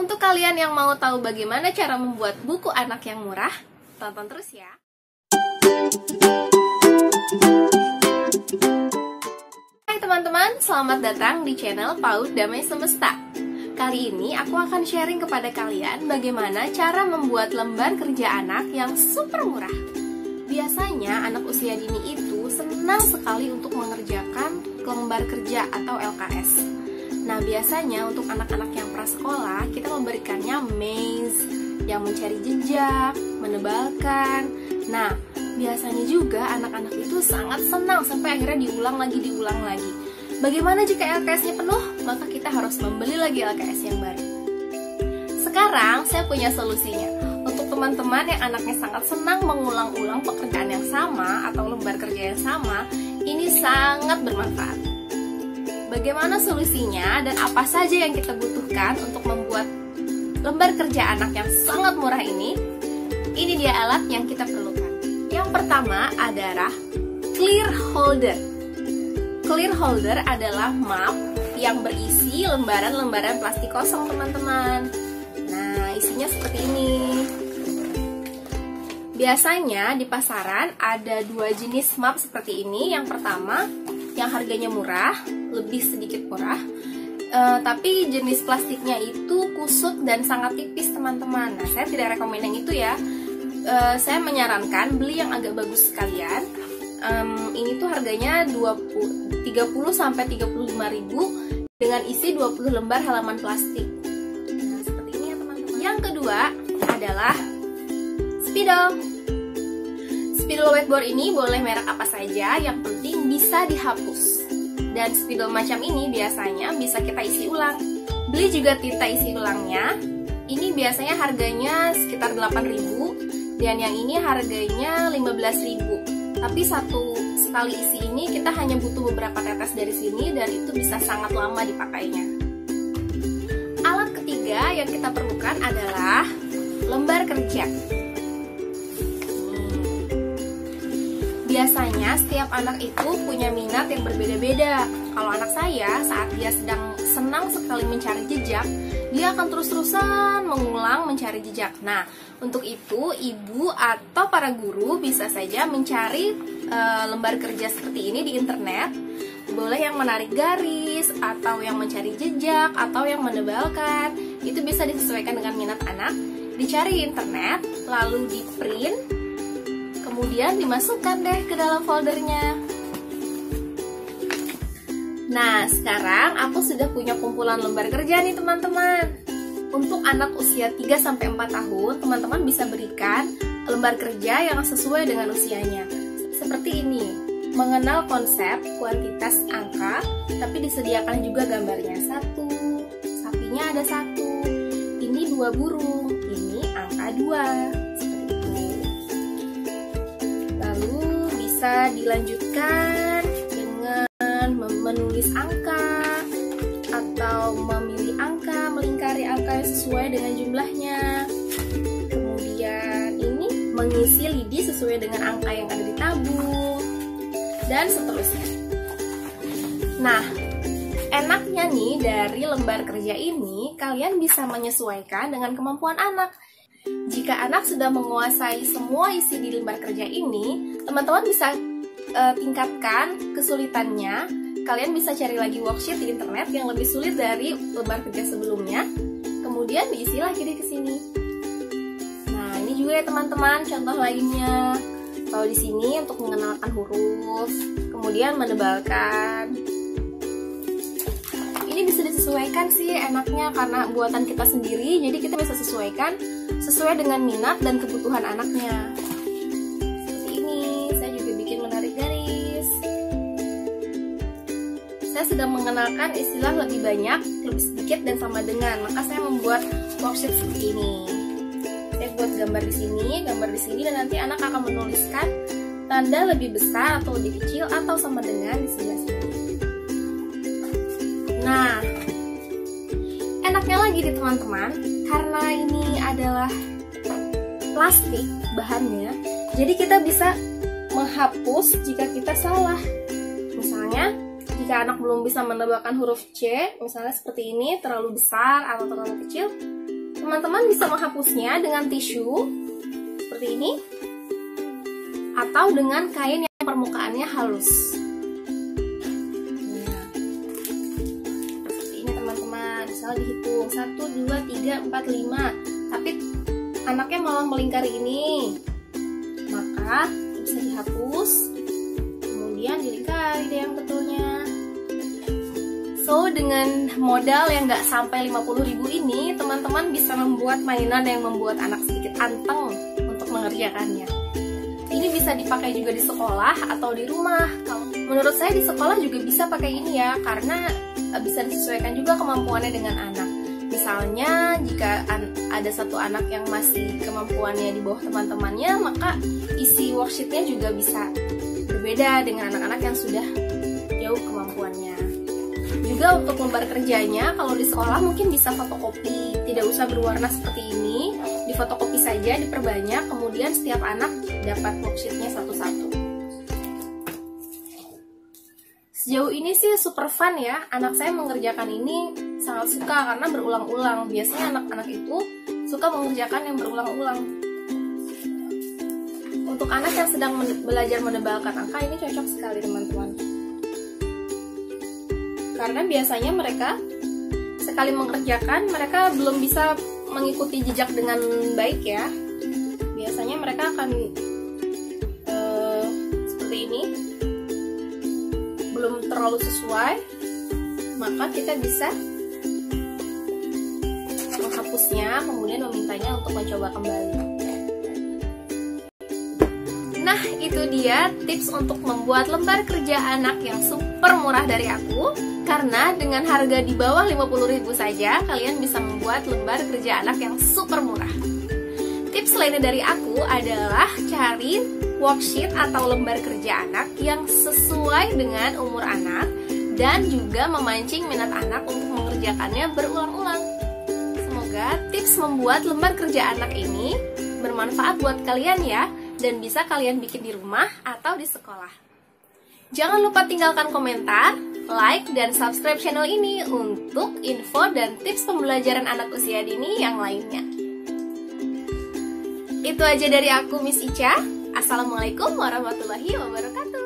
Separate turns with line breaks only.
Untuk kalian yang mau tahu bagaimana cara membuat buku anak yang murah, tonton terus ya. Hai teman-teman, selamat datang di channel PAUD Damai Semesta. Kali ini aku akan sharing kepada kalian bagaimana cara membuat lembar kerja anak yang super murah. Biasanya anak usia dini itu senang sekali untuk mengerjakan lembar kerja atau LKS. Nah, biasanya untuk anak-anak yang prasekolah, kita memberikannya maze, yang mencari jejak, menebalkan. Nah, biasanya juga anak-anak itu sangat senang sampai akhirnya diulang lagi. Bagaimana jika LKS-nya penuh? Maka kita harus membeli lagi LKS yang baru. Sekarang, saya punya solusinya. Untuk teman-teman yang anaknya sangat senang mengulang-ulang pekerjaan yang sama atau lembar kerja yang sama, ini sangat bermanfaat. Bagaimana solusinya dan apa saja yang kita butuhkan untuk membuat lembar kerja anak yang sangat murah ini? Ini dia alat yang kita perlukan. Yang pertama adalah clear holder. Clear holder adalah map yang berisi lembaran-lembaran plastik kosong, teman-teman. Nah, isinya seperti ini. Biasanya di pasaran ada dua jenis map seperti ini. Yang pertama, yang harganya murah, lebih sedikit murah, tapi jenis plastiknya itu kusut dan sangat tipis, teman-teman. Nah, saya tidak rekomen yang itu ya. Saya menyarankan beli yang agak bagus sekalian. Ini tuh harganya 30-35 ribu dengan isi 20 lembar halaman plastik. Nah, seperti ini ya, teman-teman. Yang kedua adalah spidol. Spidol whiteboard ini boleh merek apa saja, yang penting bisa dihapus. Dan spidol macam ini biasanya bisa kita isi ulang. Beli juga tinta isi ulangnya. Ini biasanya harganya sekitar 8.000 dan yang ini harganya 15.000. Tapi satu sekali isi ini kita hanya butuh beberapa tetes dari sini dan itu bisa sangat lama dipakainya. Alat ketiga yang kita perlukan adalah lembar kerja. Biasanya setiap anak itu punya minat yang berbeda-beda. Kalau anak saya saat dia sedang senang sekali mencari jejak, dia akan terus-terusan mengulang mencari jejak. Nah, untuk itu ibu atau para guru bisa saja mencari lembar kerja seperti ini di internet. Boleh yang menarik garis, atau yang mencari jejak, atau yang menebalkan. Itu bisa disesuaikan dengan minat anak. Dicari di internet, lalu di print, kemudian dimasukkan deh ke dalam foldernya. Nah, sekarang aku sudah punya kumpulan lembar kerja nih, teman-teman. Untuk anak usia 3-4 tahun, teman-teman bisa berikan lembar kerja yang sesuai dengan usianya. Seperti ini, mengenal konsep kuantitas angka, tapi disediakan juga gambarnya. 1, sapinya ada 1. Ini 2 burung, ini angka 2. Bisa dilanjutkan dengan menulis angka atau memilih angka, melingkari angka yang sesuai dengan jumlahnya. Kemudian ini mengisi lidi sesuai dengan angka yang ada di tabung dan seterusnya. Nah, enaknya nih dari lembar kerja ini, kalian bisa menyesuaikan dengan kemampuan anak. Jika anak sudah menguasai semua isi di lembar kerja ini, teman-teman bisa tingkatkan kesulitannya. Kalian bisa cari lagi worksheet di internet yang lebih sulit dari lembar kerja sebelumnya. Kemudian diisi lagi di sini. Nah, ini juga ya teman-teman contoh lainnya. Kalau di sini untuk mengenalkan huruf, kemudian menebalkan. Ini bisa disesuaikan sih enaknya karena buatan kita sendiri, jadi kita bisa sesuaikan sesuai dengan minat dan kebutuhan anaknya. Seperti ini, saya juga bikin menarik garis. Saya sedang mengenalkan istilah lebih banyak, lebih sedikit, dan sama dengan, maka saya membuat worksheet seperti ini. Saya buat gambar di sini, dan nanti anak akan menuliskan tanda lebih besar atau lebih kecil atau sama dengan di sebelah sini. Nah, enaknya lagi nih teman-teman, karena ini adalah plastik bahannya, jadi kita bisa menghapus jika kita salah. Misalnya, jika anak belum bisa menebalkan huruf C, misalnya seperti ini, terlalu besar atau terlalu kecil, Teman-teman bisa menghapusnya dengan tisu seperti ini atau dengan kain yang permukaannya halus. Nah, seperti ini teman-teman. Misalnya dihitung 1, 2, 3, 4, 5. Tapi anaknya malah melingkari ini. Maka bisa dihapus. Kemudian dilingkari deh yang betulnya. So, dengan modal yang nggak sampai 50.000 ini, teman-teman bisa membuat mainan yang membuat anak sedikit anteng untuk mengerjakannya. Ini bisa dipakai juga di sekolah atau di rumah. Menurut saya di sekolah juga bisa pakai ini ya, karena bisa disesuaikan juga kemampuannya dengan anak. Misalnya, jika ada satu anak yang masih kemampuannya di bawah teman-temannya, maka isi worksheetnya juga bisa berbeda dengan anak-anak yang sudah jauh kemampuannya. Juga untuk lembar kerjanya, kalau di sekolah mungkin bisa fotokopi, tidak usah berwarna seperti ini, difotokopi saja, diperbanyak, kemudian setiap anak dapat worksheetnya satu-satu. Sejauh ini sih super fun ya, anak saya mengerjakan ini sangat suka karena berulang-ulang. Biasanya anak-anak itu suka mengerjakan yang berulang-ulang. Untuk anak yang sedang belajar menebalkan angka, ini cocok sekali teman-teman. Karena biasanya mereka sekali mengerjakan, mereka belum bisa mengikuti jejak dengan baik ya. Biasanya mereka akan seperti ini, belum terlalu sesuai, maka kita bisa menghapusnya, kemudian memintanya untuk mencoba kembali. Nah, itu dia tips untuk membuat lembar kerja anak yang super murah dari aku. Karena dengan harga di bawah 50.000 saja, kalian bisa membuat lembar kerja anak yang super murah. Tips lainnya dari aku adalah cari worksheet atau lembar kerja anak yang sesuai dengan umur anak dan juga memancing minat anak untuk mengerjakannya berulang-ulang. Semoga tips membuat lembar kerja anak ini bermanfaat buat kalian ya, dan bisa kalian bikin di rumah atau di sekolah. Jangan lupa tinggalkan komentar, like, dan subscribe channel ini untuk info dan tips pembelajaran anak usia dini yang lainnya. Itu aja dari aku, Miss Ica. Assalamualaikum warahmatullahi wabarakatuh.